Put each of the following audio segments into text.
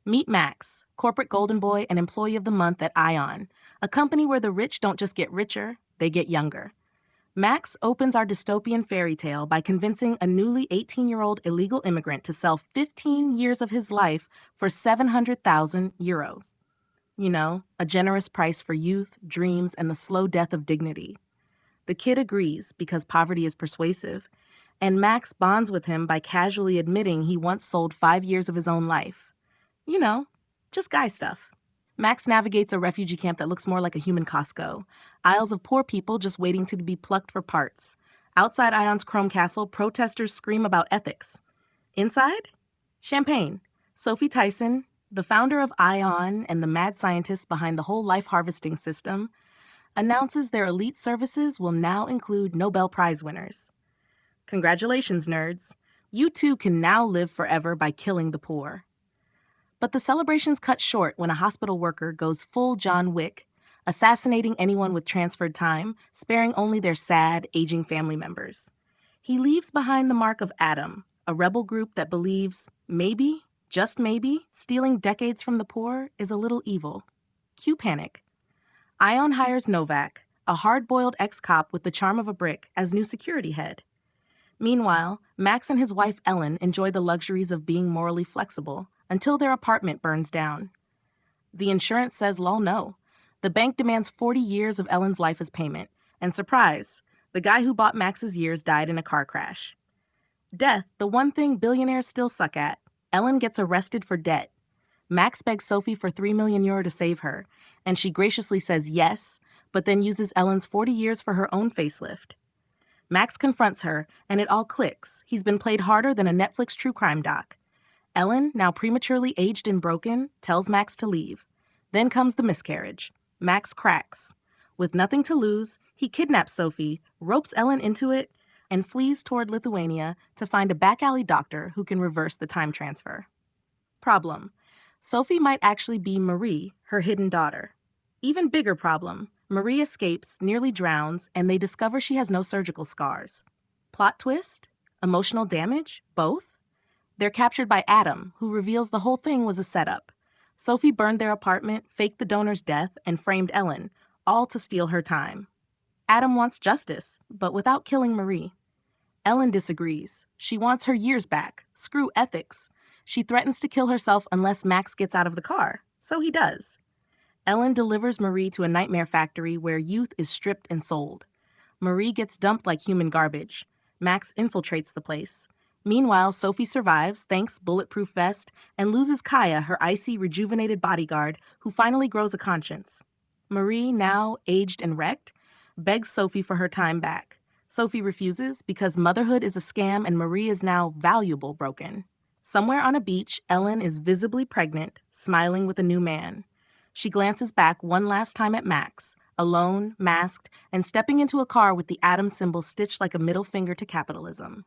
Meet Max, corporate golden boy and employee of the month at Ion, a company where the rich don't just get richer, they get younger. Max opens our dystopian fairy tale by convincing a newly 18-year-old illegal immigrant to sell 15 years of his life for 700,000 euros. You know, a generous price for youth, dreams, and the slow death of dignity. The kid agrees because poverty is persuasive, and Max bonds with him by casually admitting he once sold 5 years of his own life. You know, just guy stuff. Max navigates a refugee camp that looks more like a human Costco. Aisles of poor people just waiting to be plucked for parts. Outside Ion's Chrome Castle, protesters scream about ethics. Inside? Champagne. Sophie Tyson, the founder of Ion and the mad scientist behind the whole life harvesting system, announces their elite services will now include Nobel Prize winners. Congratulations, nerds. You too can now live forever by killing the poor. But the celebration's cut short when a hospital worker goes full John Wick, assassinating anyone with transferred time, sparing only their sad, aging family members. He leaves behind the mark of Adam, a rebel group that believes, maybe, just maybe, stealing decades from the poor is a little evil. Cue panic. Ion hires Novak, a hard-boiled ex-cop with the charm of a brick, as new security head. Meanwhile, Max and his wife Ellen enjoy the luxuries of being morally flexible until their apartment burns down. The insurance says lol no. The bank demands 40 years of Ellen's life as payment, and surprise, the guy who bought Max's years died in a car crash. Death, the one thing billionaires still suck at. Ellen gets arrested for debt. Max begs Sophie for €3 million to save her, and she graciously says yes, but then uses Ellen's 40 years for her own facelift. Max confronts her, and it all clicks. He's been played harder than a Netflix true crime doc. Ellen, now prematurely aged and broken, tells Max to leave. Then comes the miscarriage. Max cracks. With nothing to lose, he kidnaps Sophie, ropes Ellen into it, and flees toward Lithuania to find a back-alley doctor who can reverse the time transfer. Problem: Sophie might actually be Marie, her hidden daughter. Even bigger problem: Marie escapes, nearly drowns, and they discover she has no surgical scars. Plot twist? Emotional damage? Both? They're captured by Adam, who reveals the whole thing was a setup. Sophie burned their apartment, faked the donor's death, and framed Ellen, all to steal her time. Adam wants justice, but without killing Marie. Ellen disagrees. She wants her years back. Screw ethics. She threatens to kill herself unless Max gets out of the car. So he does. Ellen delivers Marie to a nightmare factory where youth is stripped and sold. Marie gets dumped like human garbage. Max infiltrates the place. Meanwhile, Sophie survives, thanks bulletproof vest, and loses Kaya, her icy, rejuvenated bodyguard, who finally grows a conscience. Marie, now aged and wrecked, begs Sophie for her time back. Sophie refuses because motherhood is a scam and Marie is now valuable broken. Somewhere on a beach, Ellen is visibly pregnant, smiling with a new man. She glances back one last time at Max, alone, masked, and stepping into a car with the atom symbol stitched like a middle finger to capitalism.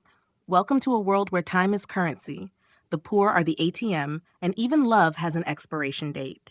Welcome to a world where time is currency, the poor are the ATM, and even love has an expiration date.